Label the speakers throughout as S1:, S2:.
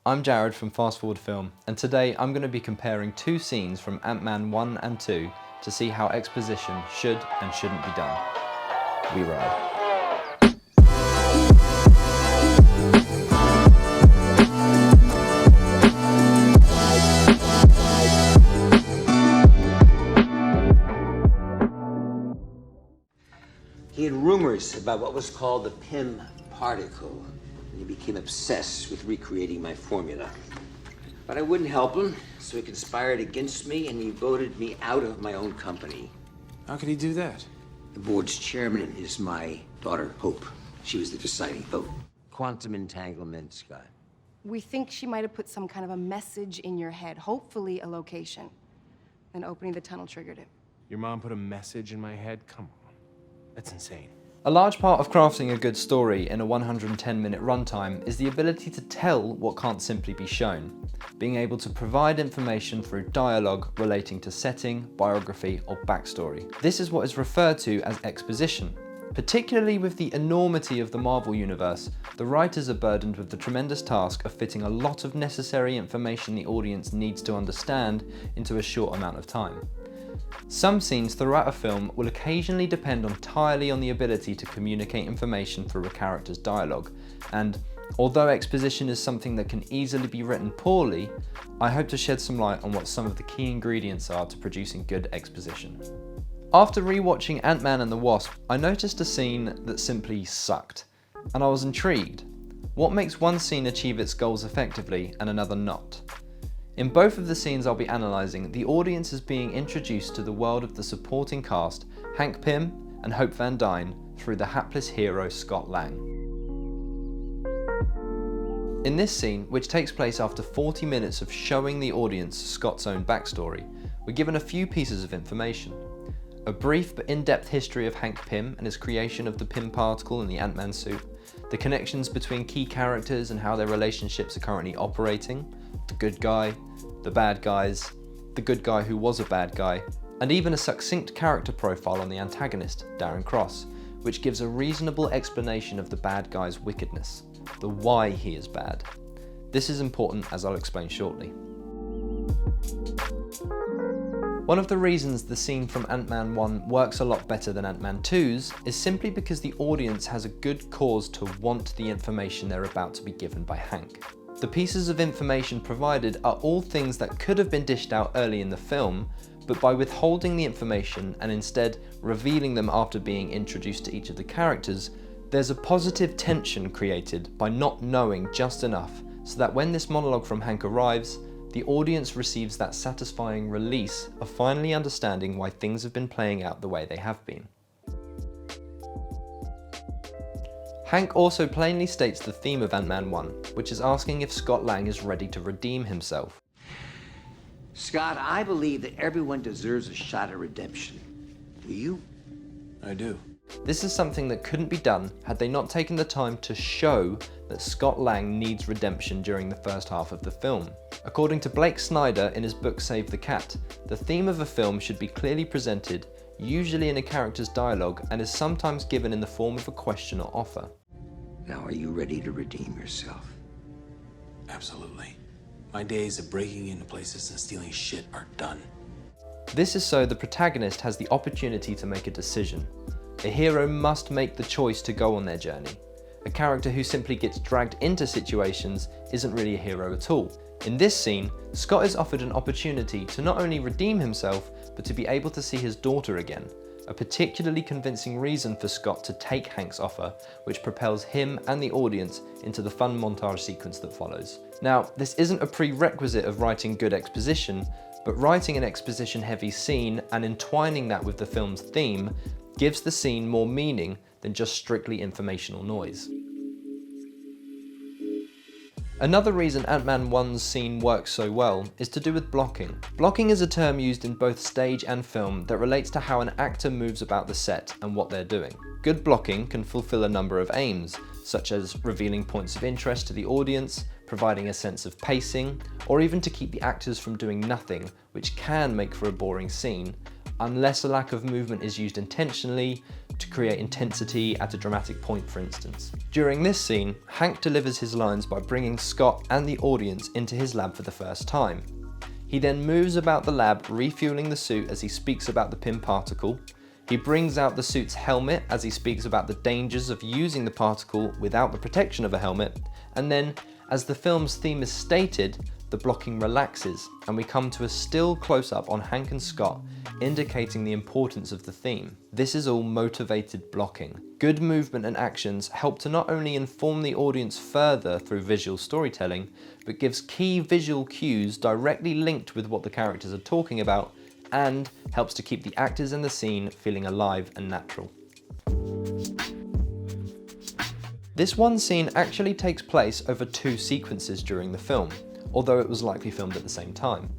S1: I'm Jared from Fast Forward Film, and today I'm going to be comparing two scenes from Ant-Man 1 and 2 to see how exposition should and shouldn't be done. We ride.
S2: He had rumors about what was called the Pym particle, and he became obsessed with recreating my formula. But I wouldn't help him, so he conspired against me and he voted me out of my own company.
S3: How could he do that?
S2: The board's chairman is my daughter, Hope. She was the deciding vote. Quantum entanglement, Scott.
S4: We think she might have put some kind of a message in your head, hopefully a location. Then opening the tunnel triggered it.
S3: Your mom put a message in my head? Come on. That's insane.
S1: A large part of crafting a good story in a 110-minute runtime is the ability to tell what can't simply be shown, being able to provide information through dialogue relating to setting, biography, or backstory. This is what is referred to as exposition. Particularly with the enormity of the Marvel Universe, the writers are burdened with the tremendous task of fitting a lot of necessary information the audience needs to understand into a short amount of time. Some scenes throughout a film will occasionally depend entirely on the ability to communicate information through a character's dialogue, and although exposition is something that can easily be written poorly, I hope to shed some light on what some of the key ingredients are to producing good exposition. After rewatching Ant-Man and the Wasp, I noticed a scene that simply sucked, and I was intrigued. What makes one scene achieve its goals effectively and another not? In both of the scenes I'll be analysing, the audience is being introduced to the world of the supporting cast, Hank Pym and Hope Van Dyne, through the hapless hero Scott Lang. In this scene, which takes place after 40 minutes of showing the audience Scott's own backstory, we're given a few pieces of information. A brief but in-depth history of Hank Pym and his creation of the Pym particle in the Ant-Man suit, the connections between key characters and how their relationships are currently operating, the good guy, the bad guys, the good guy who was a bad guy, and even a succinct character profile on the antagonist, Darren Cross, which gives a reasonable explanation of the bad guy's wickedness, the why he is bad. This is important, as I'll explain shortly. One of the reasons the scene from Ant-Man 1 works a lot better than Ant-Man 2's is simply because the audience has a good cause to want the information they're about to be given by Hank. The pieces of information provided are all things that could have been dished out early in the film, but by withholding the information and instead revealing them after being introduced to each of the characters, there's a positive tension created by not knowing just enough so that when this monologue from Hank arrives, the audience receives that satisfying release of finally understanding why things have been playing out the way they have been. Hank also plainly states the theme of Ant-Man 1, which is asking if Scott Lang is ready to redeem himself.
S2: Scott, I believe that everyone deserves a shot at redemption. Do you?
S3: I do.
S1: This is something that couldn't be done had they not taken the time to show that Scott Lang needs redemption during the first half of the film. According to Blake Snyder in his book Save the Cat, the theme of a film should be clearly presented, usually in a character's dialogue, and is sometimes given in the form of a question or offer.
S2: Now, are you ready to redeem yourself?
S3: Absolutely. My days of breaking into places and stealing shit are done.
S1: This is so the protagonist has the opportunity to make a decision. A hero must make the choice to go on their journey. A character who simply gets dragged into situations isn't really a hero at all. In this scene, Scott is offered an opportunity to not only redeem himself, but to be able to see his daughter again. A particularly convincing reason for Scott to take Hank's offer, which propels him and the audience into the fun montage sequence that follows. Now, this isn't a prerequisite of writing good exposition, but writing an exposition-heavy scene and entwining that with the film's theme gives the scene more meaning than just strictly informational noise. Another reason Ant-Man 1's scene works so well is to do with blocking. Blocking is a term used in both stage and film that relates to how an actor moves about the set and what they're doing. Good blocking can fulfill a number of aims, such as revealing points of interest to the audience, providing a sense of pacing, or even to keep the actors from doing nothing, which can make for a boring scene, unless a lack of movement is used intentionally to create intensity at a dramatic point, for instance. During this scene, Hank delivers his lines by bringing Scott and the audience into his lab for the first time. He then moves about the lab, refueling the suit as he speaks about the Pym particle. He brings out the suit's helmet as he speaks about the dangers of using the particle without the protection of a helmet. And then, as the film's theme is stated, the blocking relaxes and we come to a still close-up on Hank and Scott, indicating the importance of the theme. This is all motivated blocking. Good movement and actions help to not only inform the audience further through visual storytelling, but gives key visual cues directly linked with what the characters are talking about, and helps to keep the actors in the scene feeling alive and natural. This one scene actually takes place over 2 sequences during the film, although it was likely filmed at the same time.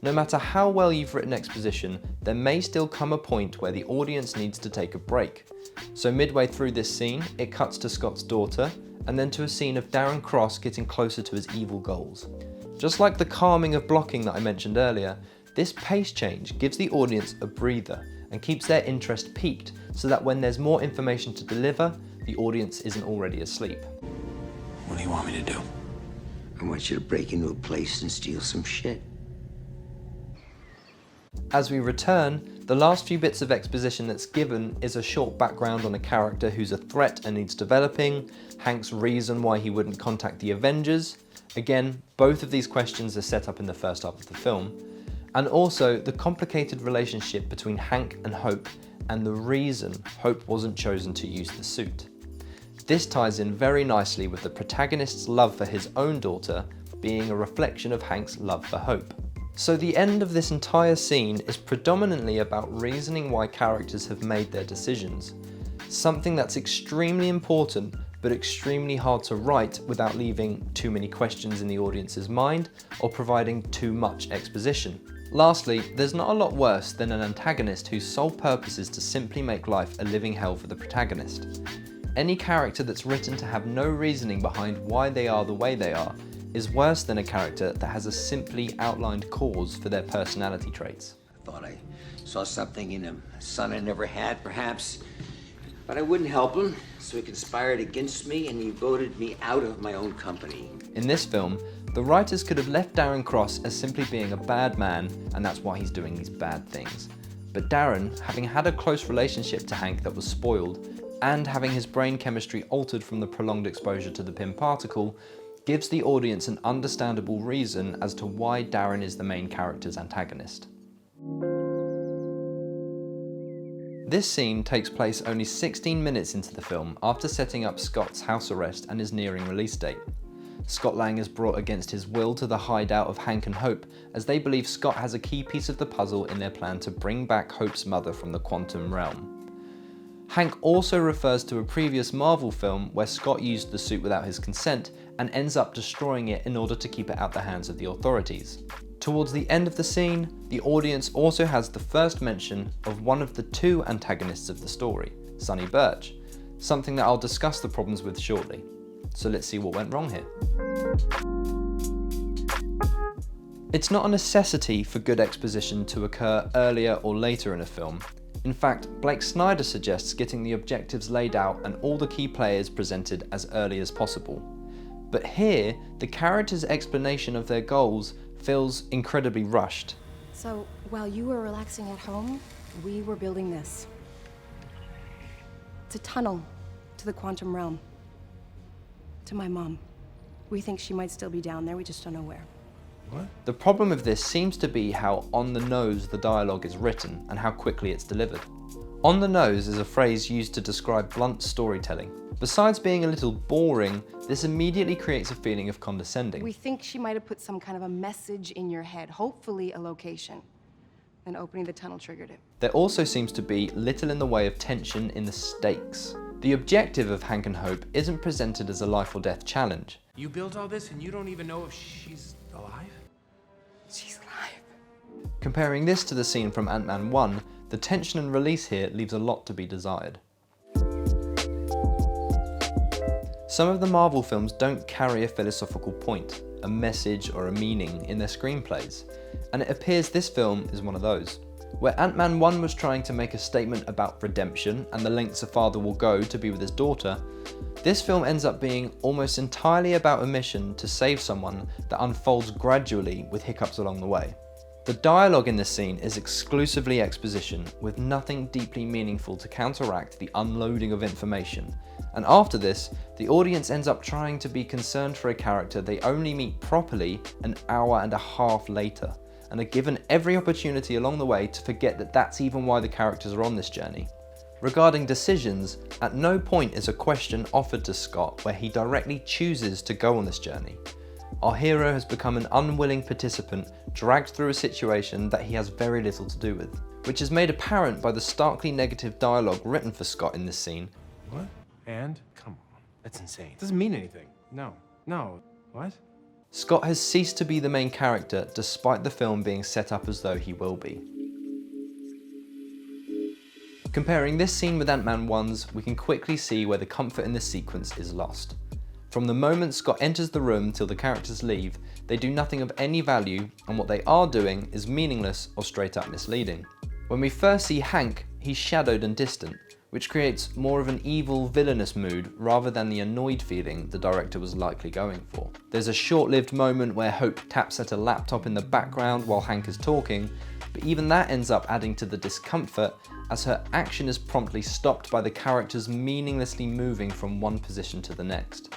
S1: No matter how well you've written exposition, there may still come a point where the audience needs to take a break. So midway through this scene, it cuts to Scott's daughter, and then to a scene of Darren Cross getting closer to his evil goals. Just like the calming of blocking that I mentioned earlier, this pace change gives the audience a breather and keeps their interest peaked so that when there's more information to deliver, the audience isn't already asleep.
S3: What do you want me to do?
S2: I want you to break into a place and steal some shit.
S1: As we return, the last few bits of exposition that's given is a short background on a character who's a threat and needs developing, Hank's reason why he wouldn't contact the Avengers. Again, both of these questions are set up in the first half of the film. And also the complicated relationship between Hank and Hope and the reason Hope wasn't chosen to use the suit. This ties in very nicely with the protagonist's love for his own daughter being a reflection of Hank's love for Hope. So the end of this entire scene is predominantly about reasoning why characters have made their decisions. Something that's extremely important but extremely hard to write without leaving too many questions in the audience's mind or providing too much exposition. Lastly, there's not a lot worse than an antagonist whose sole purpose is to simply make life a living hell for the protagonist. Any character that's written to have no reasoning behind why they are the way they are is worse than a character that has a simply outlined cause for their personality traits.
S2: I thought I saw something in him, a son I never had, perhaps. But I wouldn't help him, so he conspired against me and he voted me out of my own company.
S1: In this film, the writers could have left Darren Cross as simply being a bad man, and that's why he's doing these bad things. But Darren, having had a close relationship to Hank that was spoiled, and having his brain chemistry altered from the prolonged exposure to the Pym particle, gives the audience an understandable reason as to why Darren is the main character's antagonist. This scene takes place only 16 minutes into the film after setting up Scott's house arrest and his nearing release date. Scott Lang is brought against his will to the hideout of Hank and Hope as they believe Scott has a key piece of the puzzle in their plan to bring back Hope's mother from the quantum realm. Hank also refers to a previous Marvel film where Scott used the suit without his consent and ends up destroying it in order to keep it out the hands of the authorities. Towards the end of the scene, the audience also has the first mention of one of the 2 antagonists of the story, Sonny Birch, something that I'll discuss the problems with shortly. So let's see what went wrong here. It's not a necessity for good exposition to occur earlier or later in a film. In fact, Blake Snyder suggests getting the objectives laid out and all the key players presented as early as possible. But here, the characters' explanation of their goals feels incredibly rushed.
S4: So, while you were relaxing at home, we were building this. It's a tunnel to the quantum realm. To my mom. We think she might still be down there, we just don't know where.
S3: What?
S1: The problem with this seems to be how on the nose the dialogue is written and how quickly it's delivered. On the nose is a phrase used to describe blunt storytelling. Besides being a little boring, this immediately creates a feeling of condescending.
S4: We think she might have put some kind of a message in your head, hopefully a location. Then opening the tunnel triggered it.
S1: There also seems to be little in the way of tension in the stakes. The objective of Hank and Hope isn't presented as a life or death challenge.
S3: You built all this and you don't even know if she's alive?
S4: She's alive.
S1: Comparing this to the scene from Ant-Man 1, the tension and release here leaves a lot to be desired. Some of the Marvel films don't carry a philosophical point, a message or a meaning in their screenplays, and it appears this film is one of those. Where Ant-Man 1 was trying to make a statement about redemption and the lengths a father will go to be with his daughter, this film ends up being almost entirely about a mission to save someone that unfolds gradually with hiccups along the way. The dialogue in this scene is exclusively exposition, with nothing deeply meaningful to counteract the unloading of information. And after this, the audience ends up trying to be concerned for a character they only meet properly an hour and a half later, and are given every opportunity along the way to forget that that's even why the characters are on this journey. Regarding decisions, at no point is a question offered to Scott where he directly chooses to go on this journey. Our hero has become an unwilling participant dragged through a situation that he has very little to do with, which is made apparent by the starkly negative dialogue written for Scott in this scene.
S3: What? And? Come on. That's insane. It doesn't mean anything. No. What?
S1: Scott has ceased to be the main character despite the film being set up as though he will be. Comparing this scene with Ant-Man 1's, we can quickly see where the comfort in this sequence is lost. From the moment Scott enters the room till the characters leave, they do nothing of any value, and what they are doing is meaningless or straight up misleading. When we first see Hank, he's shadowed and distant, which creates more of an evil, villainous mood rather than the annoyed feeling the director was likely going for. There's a short-lived moment where Hope taps at a laptop in the background while Hank is talking, but even that ends up adding to the discomfort as her action is promptly stopped by the characters meaninglessly moving from one position to the next.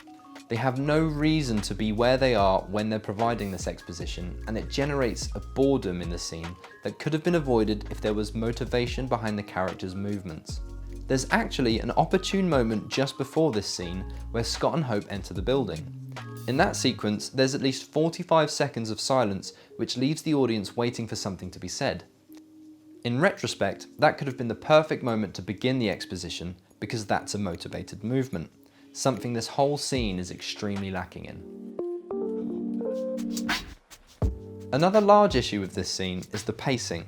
S1: They have no reason to be where they are when they're providing this exposition, and it generates a boredom in the scene that could have been avoided if there was motivation behind the characters' movements. There's actually an opportune moment just before this scene where Scott and Hope enter the building. In that sequence, there's at least 45 seconds of silence, which leaves the audience waiting for something to be said. In retrospect, that could have been the perfect moment to begin the exposition because that's a motivated movement, something this whole scene is extremely lacking in. Another large issue with this scene is the pacing,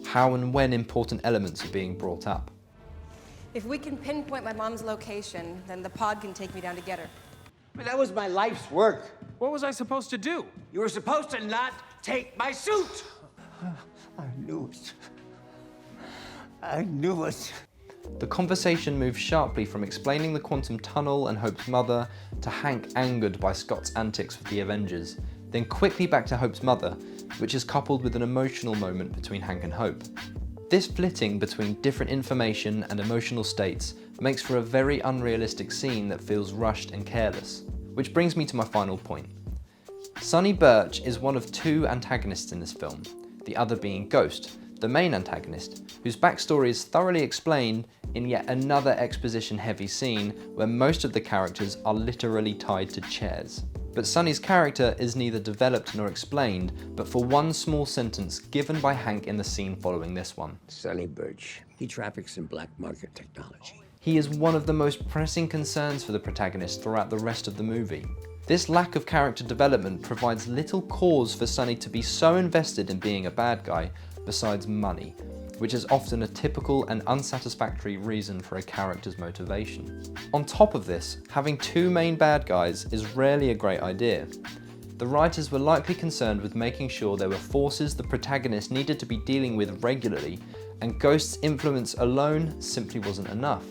S1: how and when important elements are being brought up.
S4: If we can pinpoint my mom's location, then the pod can take me down to get her.
S2: But that was my life's work.
S3: What was I supposed to do?
S2: You were supposed to not take my suit. I knew it. I knew it.
S1: The conversation moves sharply from explaining the quantum tunnel and Hope's mother to Hank angered by Scott's antics with the Avengers, then quickly back to Hope's mother, which is coupled with an emotional moment between Hank and Hope. This flitting between different information and emotional states makes for a very unrealistic scene that feels rushed and careless. Which brings me to my final point. Sonny Birch is one of two antagonists in this film, the other being Ghost, the main antagonist, whose backstory is thoroughly explained in yet another exposition-heavy scene where most of the characters are literally tied to chairs. But Sonny's character is neither developed nor explained, but for one small sentence given by Hank in the scene following this one.
S2: Sonny Birch. He traffics in black market technology.
S1: He is one of the most pressing concerns for the protagonist throughout the rest of the movie. This lack of character development provides little cause for Sonny to be so invested in being a bad guy, besides money, which is often a typical and unsatisfactory reason for a character's motivation. On top of this, having two main bad guys is rarely a great idea. The writers were likely concerned with making sure there were forces the protagonist needed to be dealing with regularly, and Ghost's influence alone simply wasn't enough.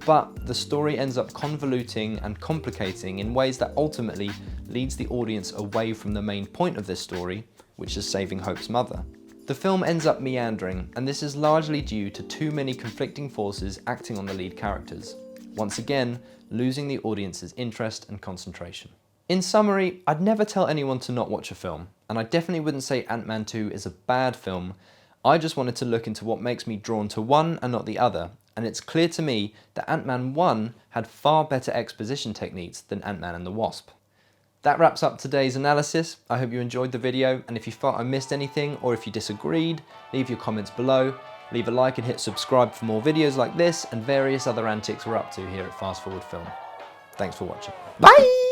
S1: But the story ends up convoluting and complicating in ways that ultimately leads the audience away from the main point of this story, which is saving Hope's mother. The film ends up meandering, and this is largely due to too many conflicting forces acting on the lead characters, once again losing the audience's interest and concentration. In summary, I'd never tell anyone to not watch a film, and I definitely wouldn't say Ant-Man 2 is a bad film. I just wanted to look into what makes me drawn to one and not the other, and it's clear to me that Ant-Man 1 had far better exposition techniques than Ant-Man and the Wasp. That wraps up today's analysis. I hope you enjoyed the video, and if you felt I missed anything or if you disagreed, leave your comments below. Leave a like and hit subscribe for more videos like this and various other antics we're up to here at Fast Forward Film. Thanks for watching. Bye!